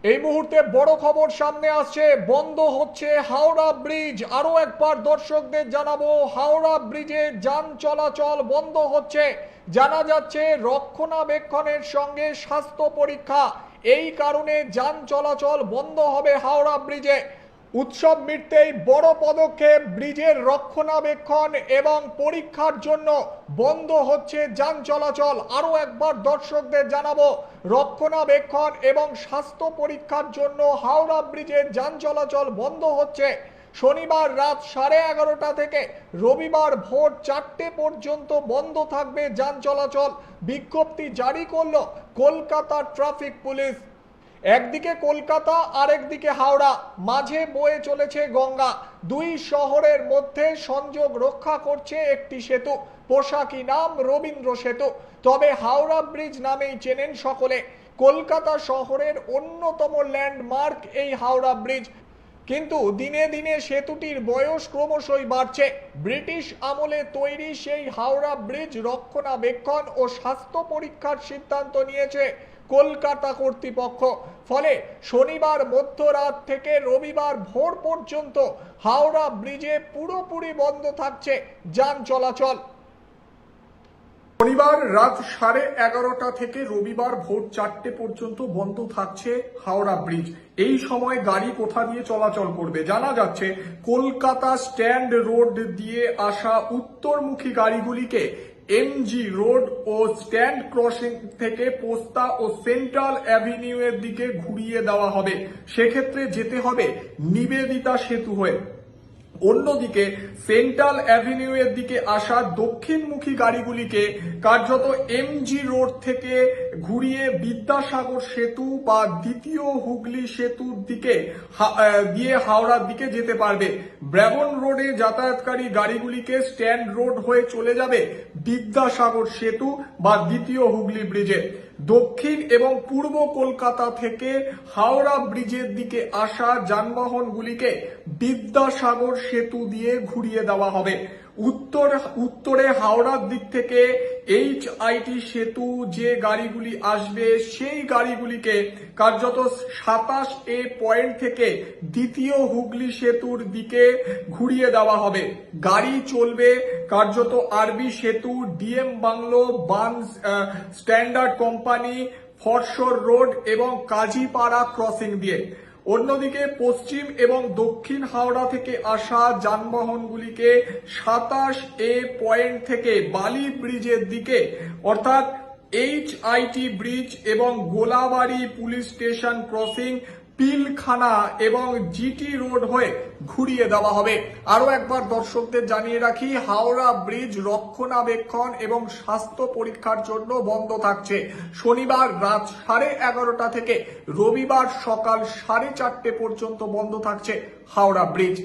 এই মুহূর্তে বড় খবর সামনে আসছে, বন্ধ হচ্ছে হাওড়া ব্রিজ। আরো একবার দর্শকদের জানাবো, হাওড়া ব্রিজে যান চলাচল বন্ধ হচ্ছে। জানা যাচ্ছে রক্ষণাবেক্ষণের সঙ্গে স্বাস্থ্য পরীক্ষা, এই কারণে যান চলাচল বন্ধ হবে হাওড়া ব্রিজে। উৎসব মিটতেই বড় পদক্ষেপ, ব্রিজের রক্ষণাবেক্ষণ এবং পরীক্ষার জন্য বন্ধ হচ্ছে যান চলাচল। আরো একবার দর্শকদের জানাবো, রক্ষণাবেক্ষণ এবং স্বাস্থ্য পরীক্ষার জন্য হাওড়া ব্রিজের যান চলাচল বন্ধ হচ্ছে। শনিবার রাত 11:30 থেকে রবিবার ভোর 4টে পর্যন্ত বন্ধ থাকবে যান চলাচল। বিজ্ঞপ্তি জারি করল কলকাতা ট্রাফিক পুলিশ। একদিকে কলকাতা, আরেকদিকে হাওড়া, মাঝে বয়ে চলেছে গঙ্গা। দুই শহরের মধ্যে সংযোগ রক্ষা করছে একটি সেতু, পোশাকি নাম রবীন্দ্র সেতু। তবে হাওড়া ব্রিজ নামেই চেনেন সকলে। কলকাতা শহরের অন্যতম ল্যান্ডমার্ক এই হাওড়া ব্রিজ। কিন্তু দিনে দিনে সেতুটির বয়স ক্রমশই বাড়ছে। ব্রিটিশ আমলে তৈরি সেই হাওড়া ব্রিজ রক্ষণাবেক্ষণ ও স্বাস্থ্য পরীক্ষার সিদ্ধান্ত নিয়েছে কলকাতা কর্তৃপক্ষ। ফলে শনিবার মধ্যরাত থেকে রবিবার ভোর পর্যন্ত হাওড়া ব্রিজে পুরোপুরি বন্ধ থাকছে যান চলাচল। শনিবার রাত 11:30 থেকে রবিবার ভোর 4টে পর্যন্ত বন্ধ থাকছে হাওড়া ব্রিজ। এই সময় গাড়ি কোথা দিয়ে চলাচল করবে? জানা যাচ্ছে কলকাতা স্ট্যান্ড রোড দিয়ে আসা উত্তরমুখী গাড়িগুলিকে এমজি রোড ও স্ট্যান্ড ক্রসিং থেকে পোস্তা ও সেন্ট্রাল অ্যাভিনিউ এর দিকে ঘুরিয়ে দেওয়া হবে। সেক্ষেত্রে যেতে হবে নিবেদিতা সেতু হয়ে। অন্যদিকে সেন্ট্রাল অ্যাভিনিউ এর দিকে আসা দক্ষিণমুখী গাড়িগুলিকে কার্যত এমজি রোড থেকে ঘুরিয়ে বিদ্যাসাগর সেতু বা দ্বিতীয় হুগলি সেতুর দিকে দিয়ে হাওড়ার দিকে যেতে পারবে। ব্রাবন রোডে যাতায়াতকারী গাড়িগুলিকে স্ট্যান্ড রোড হয়ে চলে যাবে বিদ্যাসাগর সেতু বা দ্বিতীয় হুগলি ব্রিজে। দক্ষিণ এবং পূর্ব কলকাতা থেকে হাওড়া ব্রিজের দিকে আসা যানবাহনগুলিকে বিদ্যাসাগর সেতু দিয়ে ঘুরিয়ে দেওয়া হবে। উত্তরে হাওড়ার দিক থেকে HIT সেতু যে গাড়িগুলি আসবে সেই গাড়িগুলিকে কার্যত 27A পয়েন্ট থেকে দ্বিতীয় হুগলি সেতুর দিকে ঘুরিয়ে দেওয়া হবে। গাড়ি চলবে কার্যত আরবি সেতু, DM bungalow, Burns standard company, foreshore road এবং কাজীপাড়া ক্রসিং দিয়ে। অন্যদিকে পশ্চিম এবং দক্ষিণ হাওড়া থেকে আসা যানবাহনগুলিকে 27A পয়েন্ট থেকে বালি ব্রিজের দিকে অর্থাৎ HIT ব্রিজ এবং Golabari police station crossing, Pilkhana এবং জিটি রোড হয়ে ঘুরিয়ে দেওয়া হবে। আরো একবার দর্শকদের জানিয়ে রাখি, হাওড়া ব্রিজ রক্ষণাবেক্ষণ এবং স্বাস্থ্য পরীক্ষার জন্য বন্ধ থাকছে। শনিবার রাত 11:30 থেকে রবিবার সকাল 4:30 পর্যন্ত বন্ধ থাকছে হাওড়া ব্রিজ।